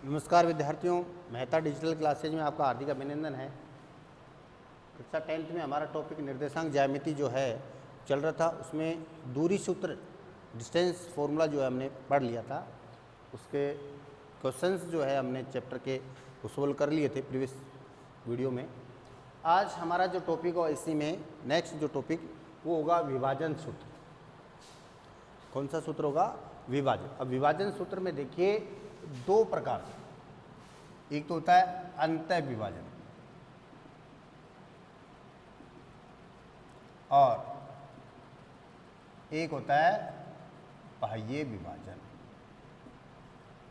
नमस्कार विद्यार्थियों, Mehta digital classes में आपका हार्दिक अभिनंदन है। कक्षा 10th में हमारा टॉपिक निर्देशांक ज्यामिति जो है चल रहा था, उसमें दूरी सूत्र डिस्टेंस फॉर्मूला जो है हमने पढ़ लिया था। उसके क्वेश्चंस जो है हमने चैप्टर के वो सोल्व कर लिए थे प्रीवियस वीडियो में। आज हमारा जो टॉपिक हो इसी में नेक्स्ट जो टॉपिक वो होगा विभाजन सूत्र। कौन सा सूत्र होगा? विभाजन। अब विभाजन सूत्र में देखिए दो प्रकार, एक तो होता है अंतः विभाजन और एक होता है बाह्य विभाजन।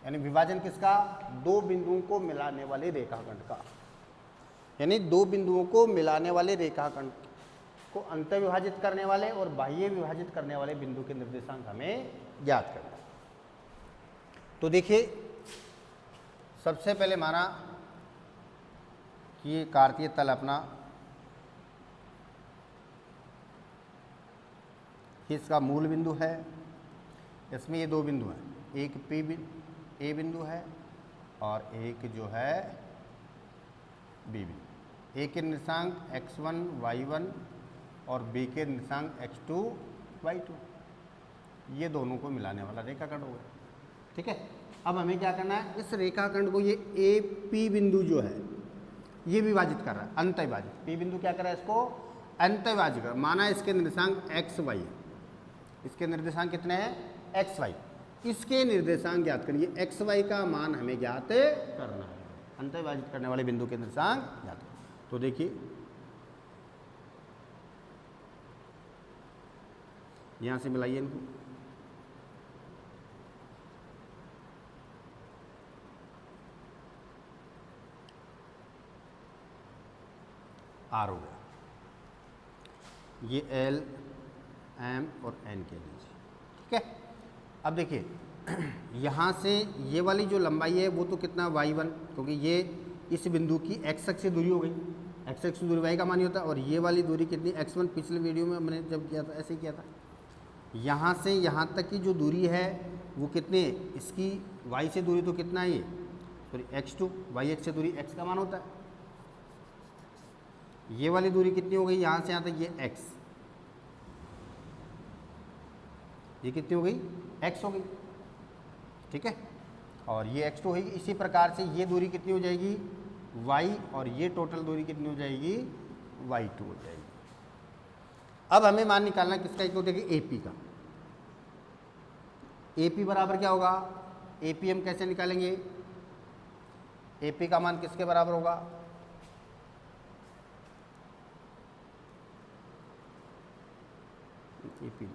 यानी विभाजन किसका? दो बिंदुओं को मिलाने वाले रेखाखंड का। यानी दो बिंदुओं को मिलाने वाले रेखाखंड को अंतः विभाजित करने वाले और बाह्य विभाजित करने वाले बिंदु के निर्देशांक हमें ज्ञात करना है। तो देखिए, सबसे पहले माना कि ये कार्तीय तल अपना इसका मूल बिंदु है। इसमें ये दो बिंदु हैं, एक ए बिंदु है और एक जो है बी बिंदु। ए के निर्देशांक x1 y1 और बी के निर्देशांक x2 y2, ये दोनों को मिलाने वाला रेखाखंड होगा। ठीक है, अब हमें क्या करना है, इस रेखाखंड को ये ए पी बिंदु जो है ये विभाजित कर रहा है, अंतः विभाजित। पी बिंदु क्या कर रहा है, इसको अंतः विभाजित कर। माना इसके निर्देशांक एक्स वाई है, इसके निर्देशांक कितने हैं? X y. इसके निर्देशांक ज्ञात करिए, एक्स वाई का मान हमें ज्ञात करना है, अंतः विभाजित करने वाले बिंदु के निर्देशांक ज्ञात करें। तो देखिए यहां से मिलाइए इनको। आर हो गया, ये एल एम और एन के लीजिए। ठीक है, अब देखिए यहाँ से ये वाली जो लंबाई है वो तो कितना y1, क्योंकि ये इस बिंदु की x अक्ष से दूरी हो गई। x अक्ष से दूरी y का मान ही होता है। और ये वाली दूरी कितनी? x1। पिछले वीडियो में हमने जब किया था ऐसे ही किया था। यहाँ से यहाँ तक की जो दूरी है वो कितनी है? इसकी y से दूरी तो कितना है ये? सॉरी x2, y अक्ष से दूरी x का मान होता है। ये वाली दूरी कितनी हो गई? यहाँ से यहाँ तक ये x, ये कितनी हो गई? x हो गई। ठीक है, और ये x2 होगी। इसी प्रकार से ये दूरी कितनी हो जाएगी? y, और ये टोटल दूरी कितनी हो जाएगी? y2 हो जाएगी। अब हमें मान निकालना किसका? एक तो देखिए AP का। AP बराबर क्या होगा? AP हम कैसे निकालेंगे? AP का मान किसके बराबर होगा? AP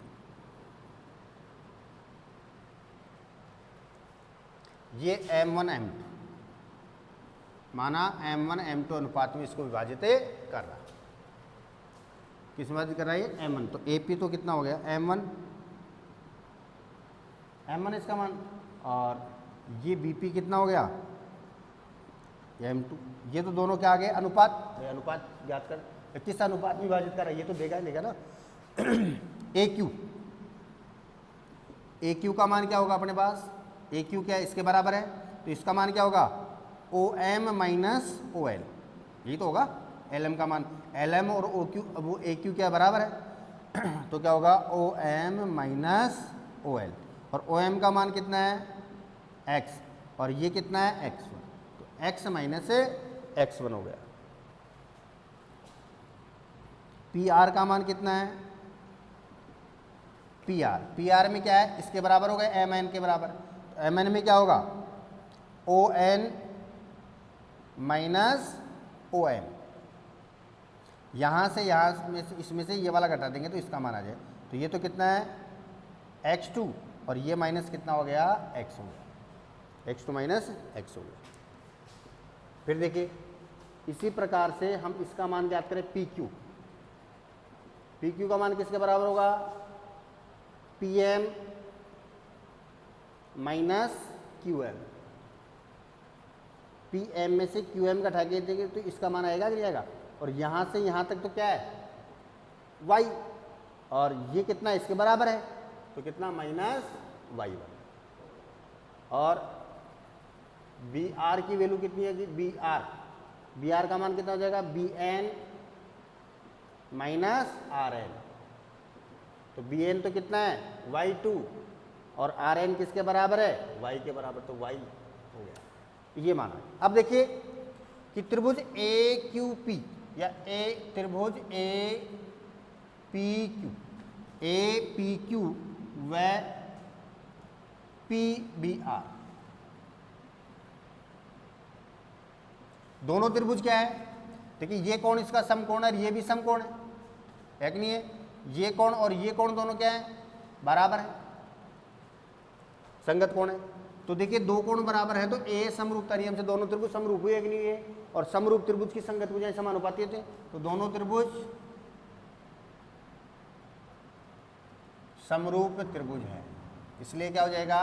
ये M1 M2, माना M1 M2 अनुपात में इसको विभाजित कर रहा है। किस विभाजित कर रहा है? ये M1। तो AP तो कितना हो गया? M1 इसका मान, और ये BP कितना हो गया? M2। ये तो दोनों क्या आ गए? अनुपात। अनुपात ज्ञात कर, किस अनुपात में विभाजित कर रहा है ये तो देगा ना। AQ का मान क्या होगा अपने पास? AQ क्या है? इसके बराबर है, तो इसका मान क्या होगा? OM माइनस OL, यही तो होगा LM का मान। LM और OQ, अब वो AQ क्या बराबर है तो क्या होगा? OM माइनस OL, और OM का मान कितना है? X, और ये कितना है? X1। तो X माइनस X1 हो गया। PR का मान कितना है? PR में क्या है? इसके बराबर हो गया, MN के बराबर। तो MN में क्या होगा? ON minus OM। यहाँ से यहाँ में से इसमें से ये वाला घटा देंगे तो इसका मान आ जाए। तो ये तो कितना है? X2, और ये माइनस कितना हो गया? X हो गया। X2 माइनस X हो गया। फिर देखिए इसी प्रकार से हम इसका मान ज्ञात करें PQ का मान किसके बराबर होगा? PM minus QM। PM में से QM घटा के देंगे तो इसका मान आएगा कि नहीं आएगा? और यहाँ से यहाँ तक तो क्या है? Y, और ये कितना इसके बराबर है, तो कितना? Minus y1। और बी आर की वैल्यू कितनी है जी, बी आर का मान कितना हो जाएगा, b n minus r n. तो बी एन तो कितना है y2 और आर एन किसके बराबर है, y के बराबर, तो y हो गया, ये माना। अब देखिए कि त्रिभुज ए क्यू पी या त्रिभुज ए पी क्यू व पी बी आर, दोनों त्रिभुज क्या है, देखिए ये कोण इसका समकोण है, ये भी समकोण है कि नहीं है, ये कोण और ये कोण दोनों क्या है, बराबर है, संगत कोण है। तो देखिए दो कोण बराबर है तो ए समरूपता नियम से दोनों त्रिभुज समरूप हुए कि नहीं है, और समरूप त्रिभुज की संगत भुजाएं समानुपाती थे, तो दोनों त्रिभुज समरूप त्रिभुज है, इसलिए क्या हो जाएगा,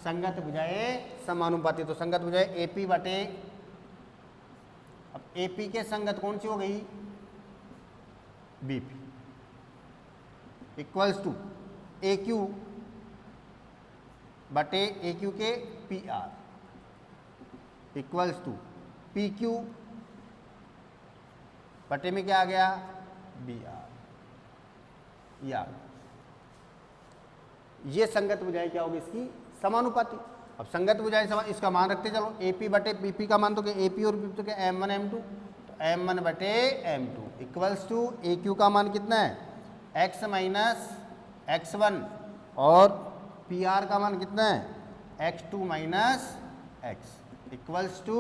संगत भुजाएं समानुपाती। तो संगत भुजाएं एपी बटे, अब एपी के संगत कौन सी हो गई, BP, equals to A Q बटे ए क्यू के P R, equals to P Q बटे में क्या आ गया, बी आर, ये संगत भुजाएं क्या होगी इसकी, समानुपाती। अब संगत भुजाएं इसका मान रखते चलो, ए पी बटे पी पी का मान तो क्या, ए पी और पी तो क्या एम वन एम टू, तो एम वन बटे m two equals to A q का मान कितना है, एक्स माइनस एक्स वन, और पी आर का मान कितना है, x two minus x, equals to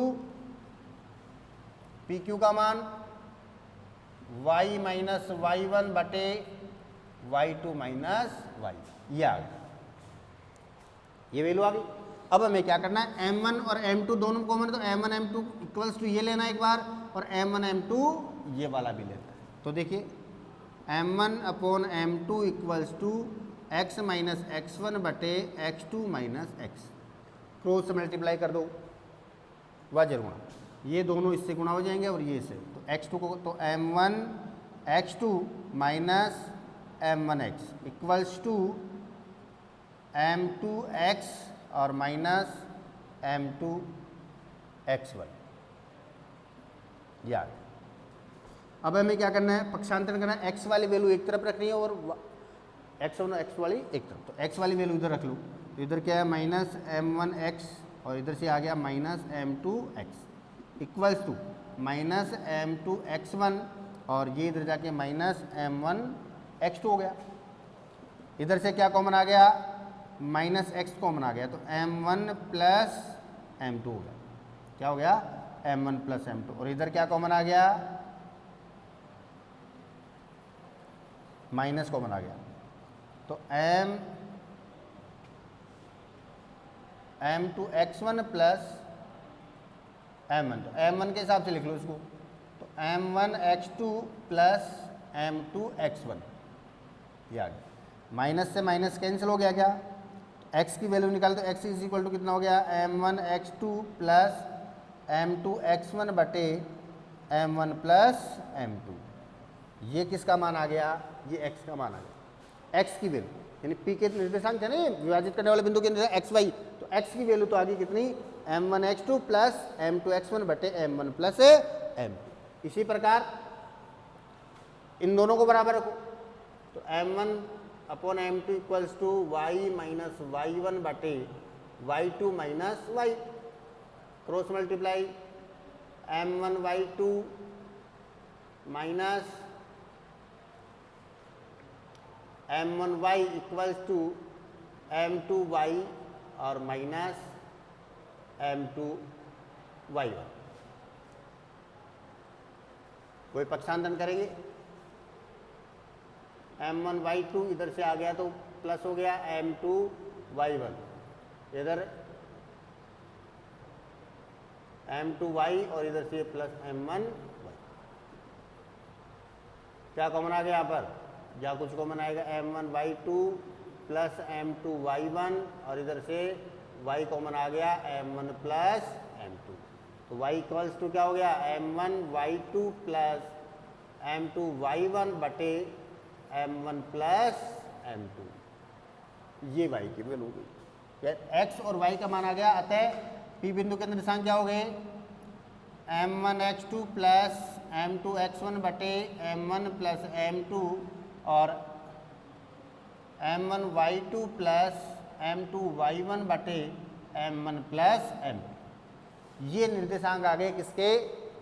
P q का मान वाई माइनस वाई वन बटे वाई टू माइनस वाई, ये आ गया, ये वैल्यू आ गई। अब हमें क्या करना है, m1 और m2 दोनों कॉमन, तो m1 m2 इक्वल्स टू ये लेना है एक बार, और m1 m2 ये वाला भी लेना है। तो देखिए m1 upon m2 equals to x minus x1 बटे x2 minus x, cross multiply कर दो, वाजर गुणा, ये दोनों इससे गुणा हो जाएंगे और ये से, तो x2 को, तो m1 x2 minus m1x equals to m2x और माइनस m2x1, याद। अब हमें क्या करना है, पक्षांतरण करना है, x वाली वैल्यू एक तरफ रखनी है और x1 और x वाली एक तरफ, तो x वाली वैल्यू इधर रख लो, तो इधर क्या है माइनस m1x और इधर से आ गया minus m2x equals to minus m2x1 और ये इधर जाके माइनस m1x2 हो गया, इधर से क्या कॉमन आ गया, माइनस एक्स कॉमन आ गया, तो m1 प्लस m2 हो गया, क्या हो गया, m1 प्लस m2, और इधर क्या कॉमन आ गया, माइनस कॉमन आ गया, तो m2x1 प्लस m1, तो m1 के हिसाब से लिख लो इसको, तो m1x2 प्लस m2x1, ये आ गया, माइनस से माइनस कैंसिल हो गया, क्या x की वैल्यू निकाल, तो x इज इक्वल टू कितना हो गया, m1x2 प्लस m2x1 बटे m1 प्लस m2, ये किसका मान आ गया, ये x का मान आ गया, x की वैल्यू यानी p के निर्देशांक है ना विभाजित करने वाले बिंदु के निर्देशांक x y, तो x की वैल्यू तो आ गई कितनी, m1x2 प्लस m2x1 बटे m1 प्लस m2। इसी प्रकार इन दोनों को बराबर रखो, तो m1 upon m2 equals to y minus y1 बटे y2 minus y, cross multiply m1 y2 minus m1 y equals to m2 y और माइनस m2 y1, कोई पक्षांतरण करेंगे, m1 y2 इधर से आ गया तो प्लस हो गया m2 y1, इधर m2 y और इधर से प्लस m1 y, क्या कॉमन आ गया यहाँ पर, जहाँ कुछ कॉमन आएगा m1 y2 plus m2 y1 और इधर से y कॉमन आ गया m1 प्लस m2, तो y इक्वल्स टू क्या हो गया, m1 y2 plus m2 y1 बटे m1 प्लस m2, ये y की वैल्यू हो गई, x और y का मान आ गया, अतः पी बिंदु के निर्देशांक क्या हो गए, m1x2 प्लस m2x1 बटे m1 प्लस m2 और m1y2 प्लस m2y1 बटे m1 प्लस m2। ये निर्देशांक आ गए किसके,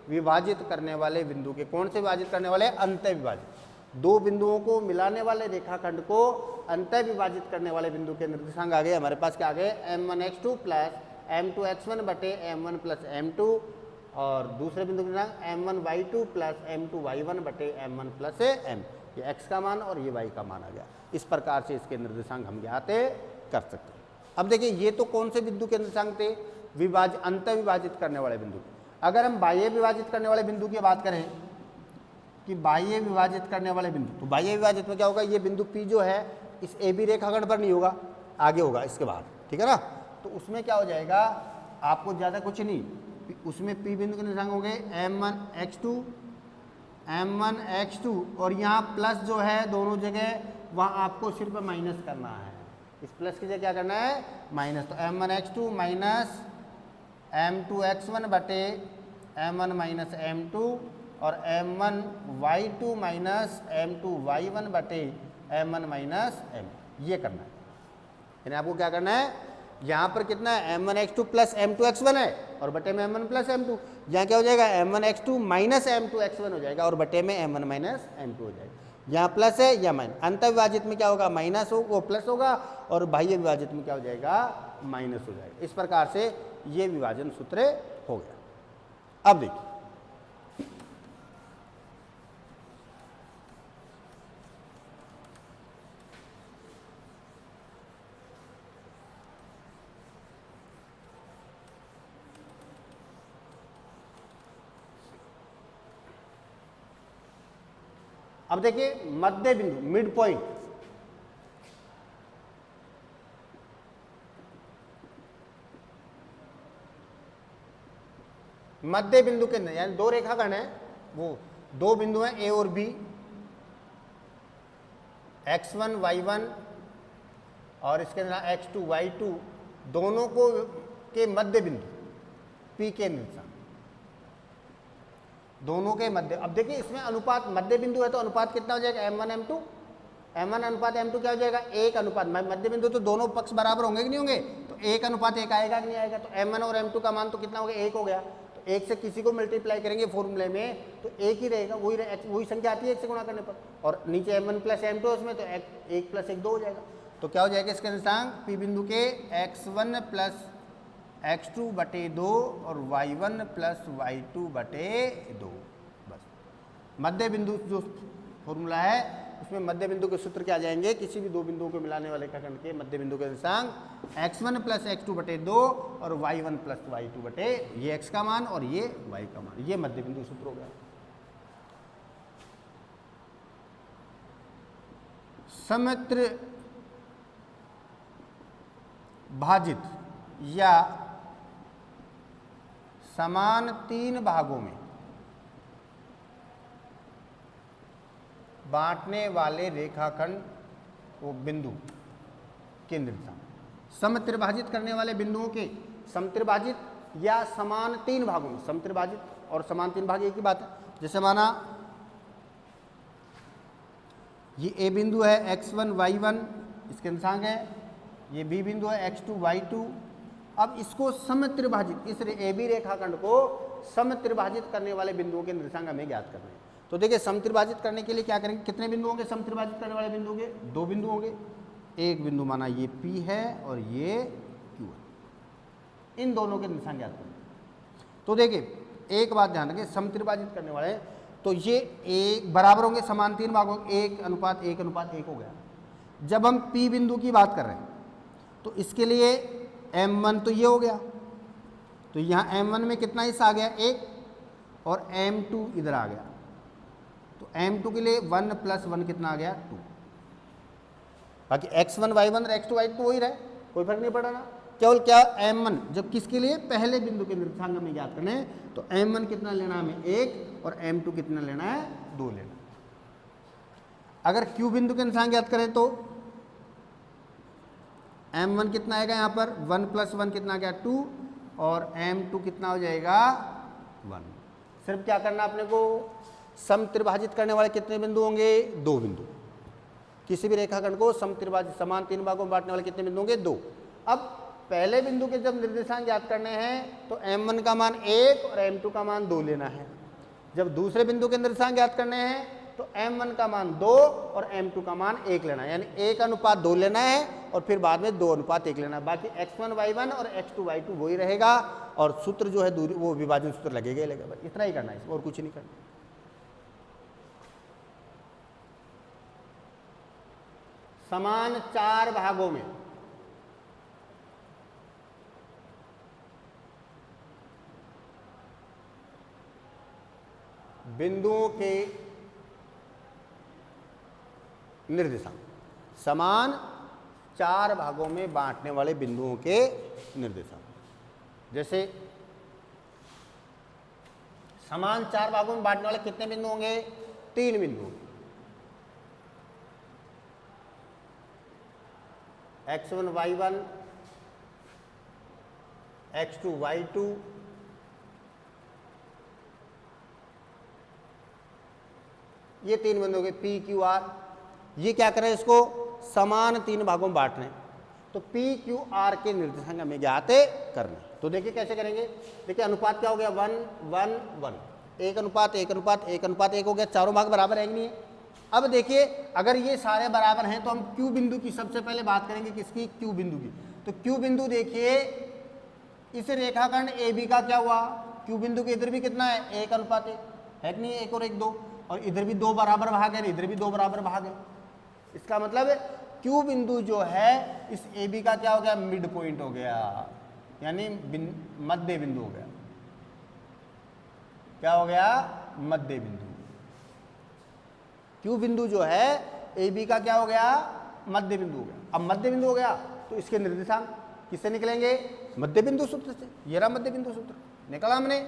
विभाजित करने वाले बिंदु के। कौन से विभाजित करने वाले, अंत विभाजित। दो बिंदुओं को मिलाने वाले रेखाखंड को अंत विभाजित करने वाले बिंदु के निर्देशांक आ गए हमारे पास। क्या आ गए, m1x2 प्लस m2x1 बटे m1 प्लस m2 और दूसरे बिंदु के निर्देशांक m1y2 प्लस m2y1 बटे m1 प्लस m। ये x का मान और ये y का मान आ गया। इस प्रकार से इसके निर्देशांक हम ज्ञात कर सकते हैं। अब देखिए ये तो कौन से बिंदु के निर्देशांक थे, अंत विभाजित करने वाले बिंदु। अगर हम बाह्य विभाजित करने वाले बिंदु की बात करें कि बाह्य विभाजित करने वाले बिंदु, तो बाह्य विभाजित में क्या होगा, ये बिंदु P जो है इस AB रेखाखंड पर नहीं होगा, आगे होगा इसके बाद, ठीक है ना। तो उसमें क्या हो जाएगा, आपको ज़्यादा कुछ नहीं, उसमें P बिंदु के निर्देशांक हो गए m1x2 और यहाँ प्लस जो है दोनों जगह, वहाँ आपको सिर्फ माइनस करना है। इस प्लस की जगह क्या करना है, माइनस। तो m1x2 माइनस m2x1 बटे m1 माइनस m2 और m1y2 माइनस m2y1 बटे m1 माइनस m, ये करना है। यानी आपको क्या करना है, यहाँ पर कितना है, m1x2 प्लस m2x1 है और बटे में m1 प्लस m2। यहाँ क्या हो जाएगा, m1x2 माइनस m2x1 हो जाएगा और बटे में m1 माइनस m2 हो जाएगा। यहाँ प्लस है या माइनस, अंत विभाजित में क्या होगा, माइनस हो वो प्लस होगा और बाह्य विभाजित में क्या हो जाएगा, माइनस हो जाएगा। इस प्रकार से ये विभाजन सूत्र हो गया। अब देखिए अब देखिए मध्य बिंदु, मिड पॉइंट। मध्य बिंदु के अंदर यानी दो रेखाखंड है, वो दो बिंदु हैं ए और बी, x1 y1 और इसके अंदर x2 y2, दोनों को के मध्य बिंदु P के निर्देशांक, दोनों के मध्य। अब देखिए इसमें अनुपात, मध्य बिंदु है तो अनुपात कितना हो जाएगा, m1 m2, m1 अनुपात m2 क्या हो जाएगा, 1 अनुपात। मध्य बिंदु तो दोनों पक्ष बराबर होंगे कि नहीं होंगे, तो 1 अनुपात 1 आएगा कि नहीं आएगा। तो m1 और m2 का मान तो कितना हो गया, 1 हो गया। तो 1 से किसी को मल्टीप्लाई करेंगे फॉर्मूले में तो 1 ही रहेगा, वही संख्या आती है 1 से गुणा करने पर। और नीचे m1 प्लस m2 उसमें तो 1 प्लस 1 2 हो जाएगा। तो क्या हो जाएगा इसके निर्देशांक, P बिंदु के x1 प्लस x2 बटे 2 और y1 प्लस y2 बटे 2। मध्य बिंदु जो फॉर्मूला है उसमें मध्य बिंदु के सूत्र क्या आ जाएंगे, किसी भी दो बिंदुओं को मिलाने वाले रेखाखंड के मध्य बिंदु के निर्देशांक x1 प्लस x2 बटे 2 और y1 प्लस y2 बटे, ये x का मान और ये y का मान, ये मध्य बिंदु सूत्र हो गया। सममित्र भाजित या समान तीन भागों में बांटने वाले रेखाखंड वो बिंदु के निर्देशांक, समत्रिभाजित करने वाले बिंदुओं के समत्रिभाजित या समान तीन भागों में, समत्रिभाजित और समान तीन भाग एक ही बात है। जैसे माना ये ए बिंदु है x1 y1, इसके निर्देशांक है, ये बी बिंदु है x2 y2। अब इसको समत्रिभाजित, इस ए बी रेखाखंड को समत्रिभाजित करने वाले बिंदुओं के निर्देशांक हमें ज्ञात करने हैं। तो देखिए समत्रिभाजित करने के लिए क्या करेंगे, कितने बिंदु होंगे समत्रिभाजित करने वाले बिंदु के, दो बिंदु होंगे। एक बिंदु माना ये P है और ये Q है, इन दोनों के निर्देशांक ज्ञात करेंगे। तो देखिए एक बात ध्यान रखें, समत्रिभाजित करने वाले तो ये एक बराबर होंगे, समान तीन भाग होंगे, 1 अनुपात 1 अनुपात 1 हो गया। जब हम P बिंदु की बात कर रहे हैं तो इसके लिए M1 तो ये हो गया, तो यहाँ M1 में कितना हिस्सा आ गया 1 और M2 इधर आ गया, तो M2 के लिए 1 + 1 कितना आ गया 2। बाकी x1 y1 और x2 y2 तो वही रहे, कोई फर्क नहीं पड़ा ना। केवल क्या M1, जब किसके लिए पहले बिंदु के निर्देशांक हमें ज्ञात करने हैं, तो M1 कितना लेना हमें 1 और M2 कितना लेना है 2 लेना। अगर Q बिंदु के निर्देशांक ज्ञात करें तो M1 कितना आएगा यहाँ पर 1 + 1 कितना आ गया 2 और m2 कितना हो जाएगा 1। सिर्फ क्या करना अपने को, समत्रिभाजित करने वाले कितने बिंदु होंगे, 2 बिंदु। किसी भी रेखाखंड को समत्रिभाजित समान 3 भागों में बांटने वाले कितने बिंदु होंगे, 2। अब पहले बिंदु के जब निर्देशांक ज्ञात करने हैं तो m1 का मान 1 और m2 का मान 2 लेना है। जब दूसरे बिंदु के निर्देशांक ज्ञात करने हैं तो m1 का मान 2 और m2 का मान 1 लेना है, यानी 1:2 लेना है और फिर बाद में 2:1 लेना है। बाकी x1 y1 और x2 y2 वही रहेगा और सूत्र जो है दूरी वो विभाजन सूत्र लगेगा ही लगेगा। इतना ही करना है, और कुछ नहीं करना। समान 4 भागों में बिंदुओं के निर्देशांक, समान 4 भागों में बांटने वाले बिंदुओं के निर्देशांक। जैसे समान 4 भागों में बांटने वाले कितने बिंदु होंगे, 3 बिंदु होंगे। x1 y1, x2 y2, ये 3 बिंदु हो गए p q r। ये क्या करें, इसको समान 3 भागों में बांट रहे हैं तो p q r के निर्देशांक हमें ज्ञात करना है। तो देखिए कैसे करेंगे, देखिए अनुपात क्या हो गया, 1 1 1, 1:1:1:1 हो गया। चारों भाग बराबर है कि नहीं है। अब देखिए अगर ये सारे बराबर हैं तो हम Q बिंदु की सबसे पहले बात करेंगे, किसकी, Q बिंदु की। तो Q बिंदु देखिए इस रेखाखंड AB का क्या हुआ, Q बिंदु के इधर भी कितना है, 1:1 है कि नहीं, 1 और 1 2, और इधर भी 2 बराबर भाग है, इधर भी 2 बराबर भाग है। इसका मतलब Q बिंदु जो है इस AB का क्या हो गया, मिड पॉइंट हो गया, यानी मध्य बिंदु हो गया। क्या हो गया, मध्य बिंदु। Q बिंदु जो है AB का क्या हो गया, मध्य बिंदु हो गया। अब मध्य बिंदु हो गया तो इसके निर्देशांक किससे निकलेंगे, मध्य बिंदु सूत्र से। ये रहा मध्य बिंदु सूत्र, निकला हमने।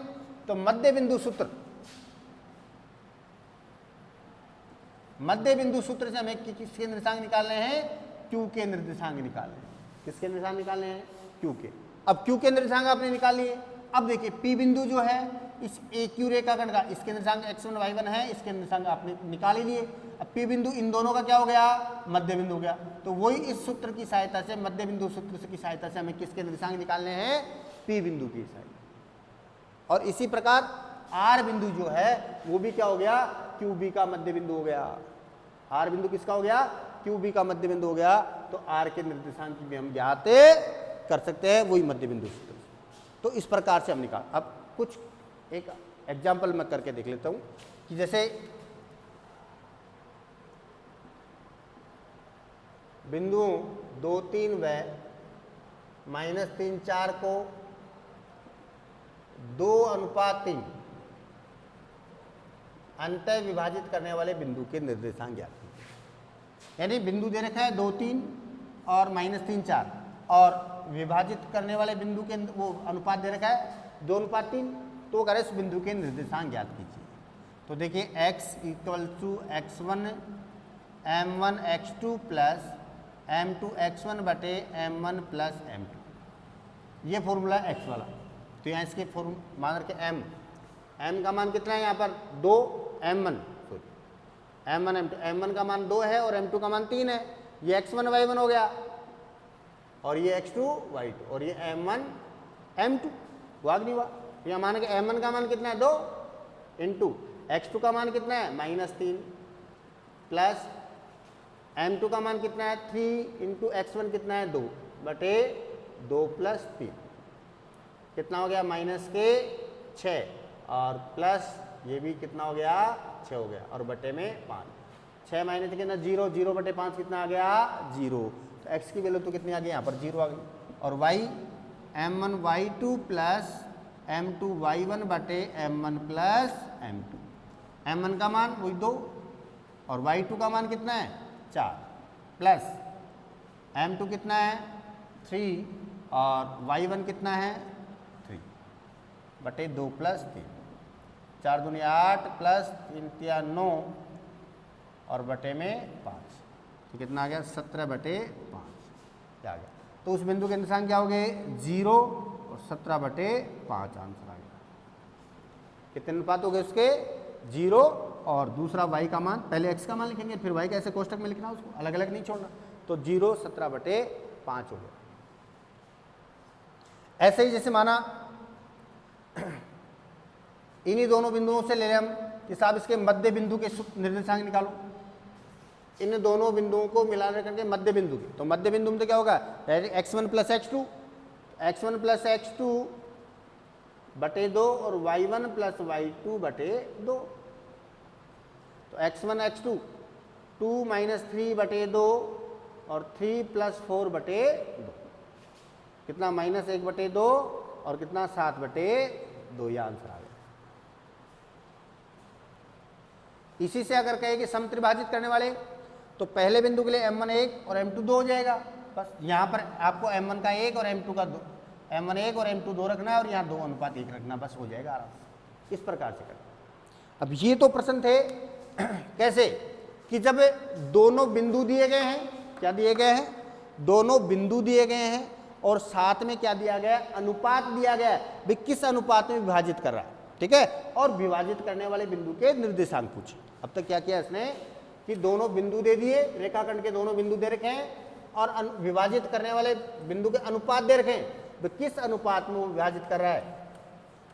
तो मध्य बिंदु सूत्र, मध्य बिंदु सूत्र से हमें किसके निर्देशांक निकालने हैं, Q के निर्देशांक निकालने हैं। किसके निर्देशांक निकालने हैं, Q के। अब Q के निर्देशांक आपने निकाल लिए। अब देखिए P बिंदु जो है इस AQ रेखाखंड का, इसके निर्देशांक x1 y1 है, इसके निर्देशांक आपने निकाल ही लिए। अब P बिंदु इन दोनों का क्या हो गया, मध्य बिंदु हो गया। तो वही इस सूत्र की सहायता से, मध्य बिंदु सूत्र की सहायता से हमें किसके निर्देशांक निकालने हैं, P बिंदु की सहायता। और इसी प्रकार R बिंदु जो है वो भी क्या हो गया, QB का मध्य बिंदु हो गया। R बिंदु किसका हो गया, QB का मध्य बिंदु हो गया। तो R के निर्देशांक भी हम ज्ञात कर सकते हैं, वही मध्य बिंदु सूत्र। तो इस प्रकार से हम निकाल। अब कुछ एक एग्जाम्पल मैं करके देख लेता हूं कि जैसे बिंदुओं 2 3 व -3 4 को 2:3 अंतः विभाजित करने वाले बिंदु के निर्देशांक ज्ञात कीजिए। यानी बिंदु दे रखा है 2 3 और -3 4, और विभाजित करने वाले बिंदु के वो अनुपात दे रखा है 2:3। तो अगर इस बिंदु के निर्देशांक ज्ञात कीजिए। तो देखिए x = x1 m1 x2 plus m2 x1 बटे m1 प्लस m2, ये फॉर्मूला x वाला। तो यहाँ इसके मान रखे m का मान कितना है, यहाँ पर 2 m1 m1 का मान 2 है और m2 का मान 3 है। ये x1 y1 हो गया और ये x2 y2 और ये m1 m2 हुआ नहीं हुआ। यहाँ मान के m1 का मान कितना है, 2 इंटू x2 का मान कितना है, -3 प्लस m2 का मान कितना है, 3 इंटू x1 कितना है, 2 बटे 2 + 3 कितना हो गया, -6 और प्लस ये भी कितना हो गया, 6 हो गया और बटे में 5। 6 माइनस कितना, 0, 0 बटे 5 कितना आ गया, 0। तो x की वैल्यू तो कितनी आ गई, यहाँ पर 0 आ गई। और y m1 y2 plus m2 y1 बटे m1 प्लस m2। m1 का मान वही 2 और y2 का मान कितना है, 4 प्लस m2 कितना है, 3 और y1 कितना है, 3 बटे 2 + 3। 4 दूनी 8 प्लस 3 तिया 9 और बटे में 5। तो कितना आ गया, 17 बटे 5 क्या आ गया। तो उस बिंदु के निर्देशांक क्या हो गए, 0 और 17/5 आंसर आ गया। कितने अनुपात हो गए उसके? 0 और दूसरा y का मान, पहले x का मान लिखेंगे फिर y का, ऐसे कोष्टक में लिखना, उसको अलग अलग नहीं छोड़ना। तो 0 17/5 हो गया। ऐसे ही जैसे माना इन्हीं दोनों बिंदुओं से ले लें हम कि साहब इसके मध्य बिंदु के निर्देशांक निकालो। इन दोनों बिंदुओं को मिलाने करके मध्य बिंदु के, तो मध्य बिंदु में तो क्या होगा? x1 + x2, x1 + x2 बटे 2 और y1 + y2 बटे 2। तो x1 x2 2 - 3 बटे 2 और 3 + 4 बटे 2, कितना? -1 बटे 2 और कितना? 7 बटे 2, यह आंसर आ गया। इसी से अगर कहे कि समत्रिभाजित करने वाले, तो पहले बिंदु के लिए m1 1 और m2 2 हो जाएगा। बस यहाँ पर आपको m1 का 1 और m2 का 2, m1 1 और m2 2 रखना है और यहाँ 2:1 रखना, बस हो जाएगा आराम से। इस प्रकार से करना। अब ये तो प्रश्न थे कैसे कि जब दोनों बिंदु दिए गए हैं, क्या दिए गए हैं? दोनों बिंदु दिए गए हैं और साथ में क्या दिया गया? अनुपात दिया गया है, भाई किस अनुपात में विभाजित कर रहा है, ठीक है। और विभाजित करने वाले बिंदु के निर्देशांक पूछे। अब तक क्या किया इसने कि दोनों बिंदु दे दिए, रेखाखंड के दोनों बिंदु दे रखे हैं और विभाजित करने वाले बिंदु के अनुपात दे रखे हैं, तो किस अनुपात में वो विभाजित कर रहा है।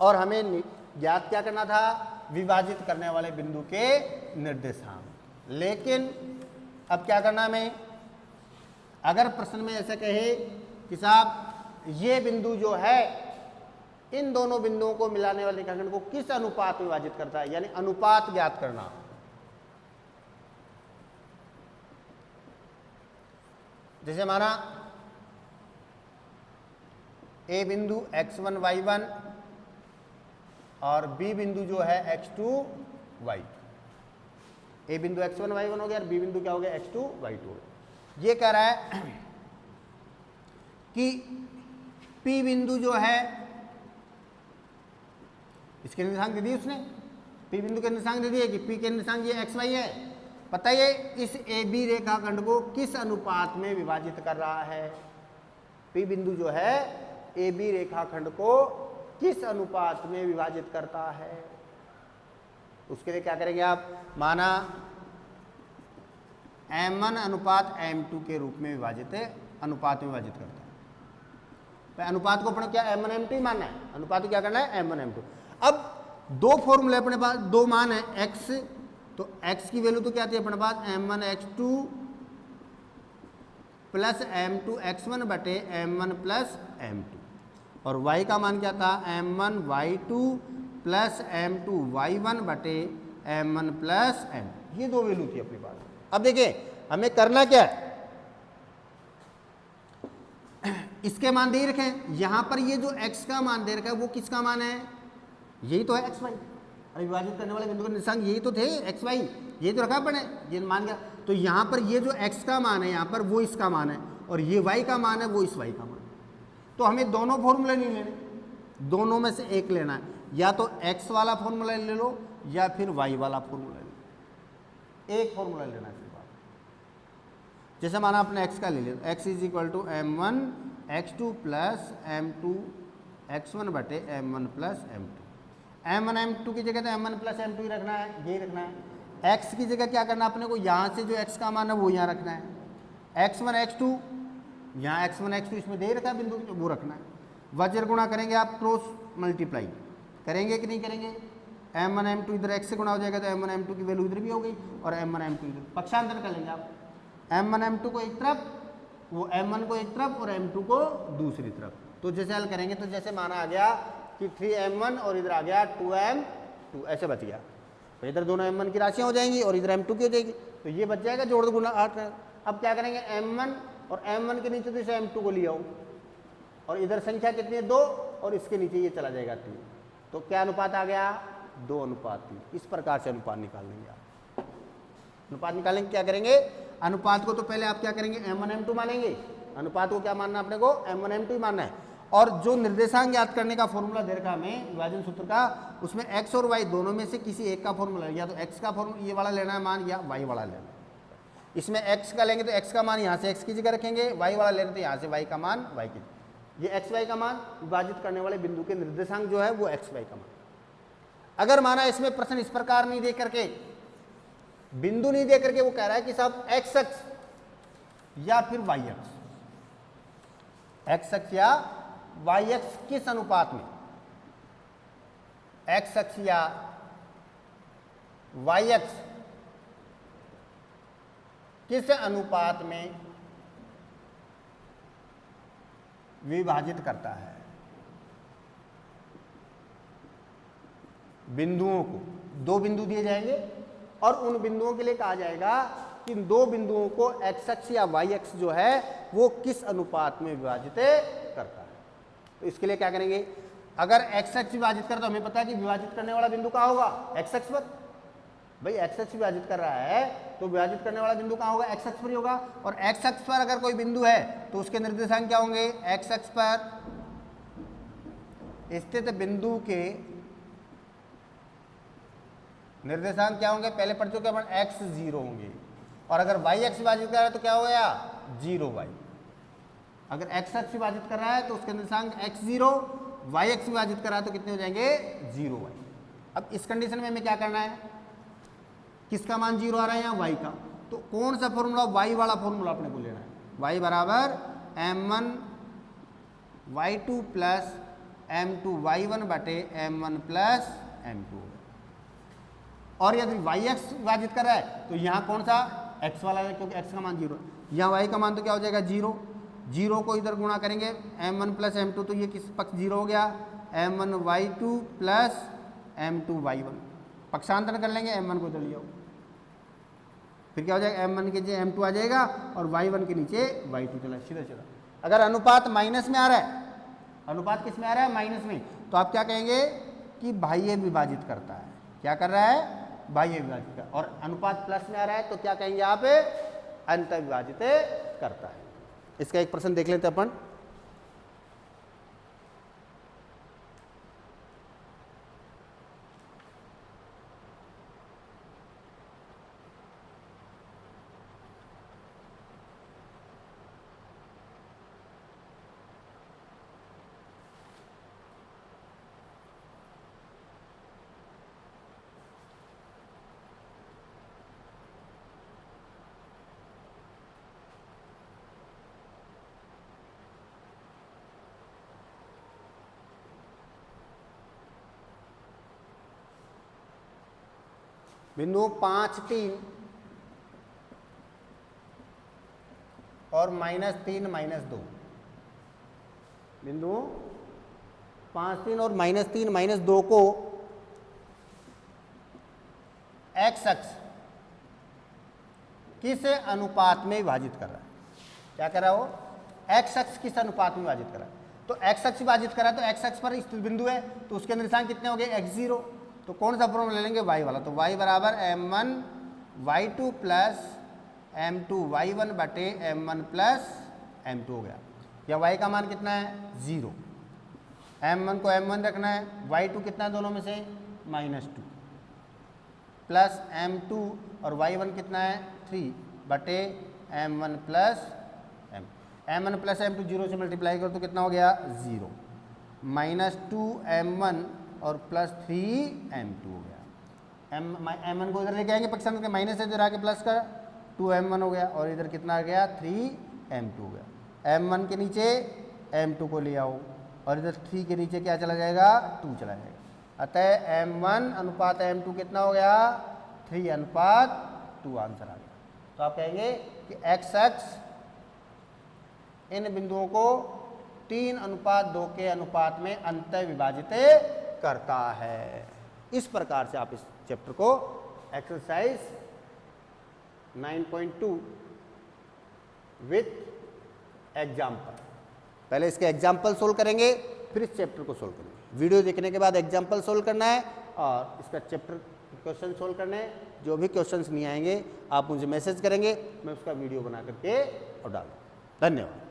और हमें ज्ञात क्या करना था? विभाजित करने वाले बिंदु के निर्देशांक। लेकिन अब क्या करना हमें? अगर प्रश्न में ऐसे कहे कि साहब ये बिंदु जो है इन दोनों बिंदुओं को मिलाने वाले रेखाखंड को किस अनुपात में विभाजित करता है, यानी अनुपात ज्ञात करना। जैसे माना ए बिंदु x1 y1 और बी बिंदु जो है x2 y2। ए बिंदु x1 y1 हो गया और बी बिंदु क्या हो गया? x2 y2 हो गया। ये कह रहा है कि P बिंदु जो है, इसके निर्देशांक दे दिए उसने, P बिंदु के निर्देशांक दे दिए कि P के निर्देशांक ये x y है। बताइए इस AB रेखाखंड को किस अनुपात में विभाजित कर रहा है? P बिंदु जो है AB रेखाखंड को किस अनुपात में विभाजित करता है? उसके लिए क्या करेंगे आप? माना m1 अनुपात m2 के रूप में विभाजित है, अनुपात में विभाजित करता है। अनुपात को अपने क्या m1 m2 ही मानना है, अनुपात को क्या करना है? m1 m2। अब दो फॉर्मूले अपने पास, दो मान है x, तो x की वैल्यू तो क्या थी अपने पास? m1 x2 plus m2 x1 बटे m1 प्लस m2, और y का मान क्या था? m1 y2 plus m2 y1 बटे m1 प्लस m। ये दो वैल्यू थी अपने पास। अब देखिए हमें करना क्या है, इसके मान दे रखे हैं, यहां पर ये जो x का मान दे रखा है वो किसका मान है? यही तो है x y। अरे विभाजित करने वाले बिंदु के निर्देशांक यही तो थे x y, यही तो रखा अपने, ये मान गया। तो यहाँ पर ये जो x का मान है यहाँ पर वो इसका मान है, और ये y का मान है वो इस y का मान है। तो हमें दोनों फॉर्मूले नहीं लेने, दोनों में से एक लेना है। या तो x वाला फॉर्मूला ले लो या फिर y वाला फॉर्मूला ले लो, एक फॉर्मूला लेना है सिर्फ। जैसे माना आपने x का ले लिया, x = m1 x2 plus m2 x1 बटे m1 plus m2। m1 m2 की जगह तो m1 प्लस m2 ही रखना है, यही रखना है। x की जगह क्या करना अपने को? यहाँ से जो x का मान है वो यहाँ रखना है। x1 x2, यहाँ x1 x2 इसमें दे रखा है बिंदु, वो रखना है। वज्र गुणा करेंगे आप, क्रॉस मल्टीप्लाई करेंगे कि नहीं करेंगे? m1 m2 इधर x से गुणा हो जाएगा तो m1 m2 की वैल्यू इधर भी हो गई और m1 m2 इधर, पक्षांतर कर लेंगे आप। m1 m2 को एक तरफ, वो m1 को एक तरफ और m2 को दूसरी तरफ। तो जैसे हल करेंगे तो जैसे माना आ गया कि 3m1 और इधर आ गया 2m2, ऐसे बच गया। तो इधर दोनों m1 की राशियाँ हो जाएंगी और इधर m2 की हो जाएगी, तो ये बच जाएगा जोड़ गुणा 8। अब क्या करेंगे? m1 और m1 के नीचे तो इसे m2 को लिया हो, और इधर संख्या कितनी है? 2, और इसके नीचे ये चला जाएगा 3। तो क्या अनुपात आ गया? 2:3। इस प्रकार से अनुपात निकाल लेंगे आप। अनुपात निकालेंगे क्या करेंगे? अनुपात को तो पहले आप क्या करेंगे? m1 m2 मानेंगे। अनुपात को क्या मानना अपने को? m1 m2 ही मानना है। और जो निर्देशांक ज्ञात करने का फॉर्मूला दे रखा हमें विभाजन सूत्र का, उसमें x और y दोनों में से किसी एक का फॉर्मूला, या तो x का फॉर्मूला ये वाला लेना है मान, या y वाला लेना है। इसमें x का लेंगे तो x का मान यहाँ से x की जगह रखेंगे, y वाला लेंगे तो यहाँ से y का मान y की। ये एक्स वाई का मान, विभाजित करने वाले बिंदु के निर्देशांक जो है वो एक्स वाई का मान। अगर माना इसमें प्रश्न इस प्रकार नहीं दे करके, बिंदु नहीं दे करके वो कह रहा है कि साहब एक्स अक्ष या फिर वाई अक्ष, एक्स अक्ष या वाई अक्ष किस अनुपात में, एक्स अक्ष या वाई अक्ष किस अनुपात में विभाजित करता है बिंदुओं को। दो बिंदु दिए जाएंगे और उन बिंदुओं के लिए कहा जाएगा कि इन दो बिंदुओं को एक्स अक्ष या वाई अक्ष जो है वो किस अनुपात में विभाजित करता है। तो इसके लिए क्या करेंगे, अगर एक्स अक्ष विभाजित कर, तो हमें पता है कि विभाजित करने वाला बिंदु कहाँ होगा, एक्स अक्ष पर। भाई एक्स अक्ष विभाजित कर रहा है तो विभाजित करने वाला बिंदु कहाँ होगा, एक्स अक्ष पर ही होगा। और एक्स अक्ष पर अगर कोई बिंदु है तो उसके निर्देशांक क्या होंगे, एक्स अक्ष पर स्थित बिंदु के निर्देशांक क्या होंगे, पहले पढ़ चुके अपन, एक्स 0 होंगे। और अगर वाई अक्ष विभाजित कर रहा है तो क्या हो गया, 0y। अगर एक्स अक्ष विभाजित कर रहा है तो उसके निर्देशांक x0, वाई अक्ष विभाजित कर रहा है तो कितने हो जाएंगे, 0y। अब इस कंडीशन में हमें क्या करना है, किसका मान 0 आ रहा है, यहाँ y का। तो कौन सा फॉर्मूला, y वाला फॉर्मूला अपने को लेना है। y बराबर m1 y2 plus m2 y1 बटे m1 प्लस m2। और यदि वाई एक्स विभाजित कर रहा है तो यहाँ कौन सा, x वाला है, क्योंकि x का मान 0 है। यहाँ y का मान तो क्या हो जाएगा, 0। 0 को इधर गुणा करेंगे m1 प्लस m2, तो ये किस पक्ष 0 हो गया, m1 y2 plus m2 y1। पक्षांतर कर लेंगे, m1 को इधर ले आओ, फिर क्या हो जाएगा, m1 के नीचे m2 आ जाएगा और y1 के नीचे y2 चला, सीधा सीधा। अगर अनुपात माइनस में आ रहा है, अनुपात किस में आ रहा है, माइनस में, तो आप क्या कहेंगे कि बाह्य विभाजित करता है। क्या कर रहा है, बाह्य विभाजित कर। और अनुपात प्लस में आ रहा है तो क्या कहेंगे आप, अंत विभाजित करता है। इसका एक प्रश्न देख लेते हैं अपन। बिंदु 5, 3 और -3, -2, बिंदु 5, 3 और -3, -2 को एक्स अक्ष किस अनुपात में विभाजित कर रहा है। क्या कर रहा है वो, एक्स अक्ष किस अनुपात में विभाजित कर रहा है। तो एक्स अक्ष विभाजित कर रहा है तो एक्स अक्ष पर स्थित बिंदु है तो उसके निर्देशांक कितने हो गए, x0। तो कौन सा फॉर्मूला ले लेंगे, y वाला। तो y बराबर m1 y2 plus m2 y1 बटे m1 प्लस m2 हो गया। या y का मान कितना है, 0। m1 को m1 रखना है, y2 कितना है दोनों में से, -2 प्लस m2 और y1 कितना है, 3 बटे m1 plus m1 plus m2 0 से मल्टीप्लाई करो तो कितना हो गया, 0। -2 m1 और +3m2 हो गया। m1 को इधर लेके आएंगे पक्षांतर के, माइनस है इधर आके प्लस का, 2m1 हो गया और इधर कितना आ गया, 3m2 हो गया। m1 के नीचे m2 को ले आओ और इधर 3 के नीचे क्या चला जाएगा, 2 चला जाएगा। अतः m1 अनुपात m2 कितना हो गया, 3:2 आंसर आ गया। तो आप कहेंगे कि x अक्ष इन बिंदुओं को 3:2 के अनुपात में अंतः विभाजित करता है। इस प्रकार से आप इस चैप्टर को एक्सरसाइज 9.2 विथ एग्जाम्पल, पहले इसके एग्जाम्पल सोल्व करेंगे फिर इस चैप्टर को सोल्व करेंगे। वीडियो देखने के बाद एग्जाम्पल सोल्व करना है और इसका चैप्टर क्वेश्चन सोल्व करने हैं। जो भी क्वेश्चंस नहीं आएंगे आप मुझे मैसेज करेंगे, मैं उसका वीडियो बना करके और डालूँ। धन्यवाद।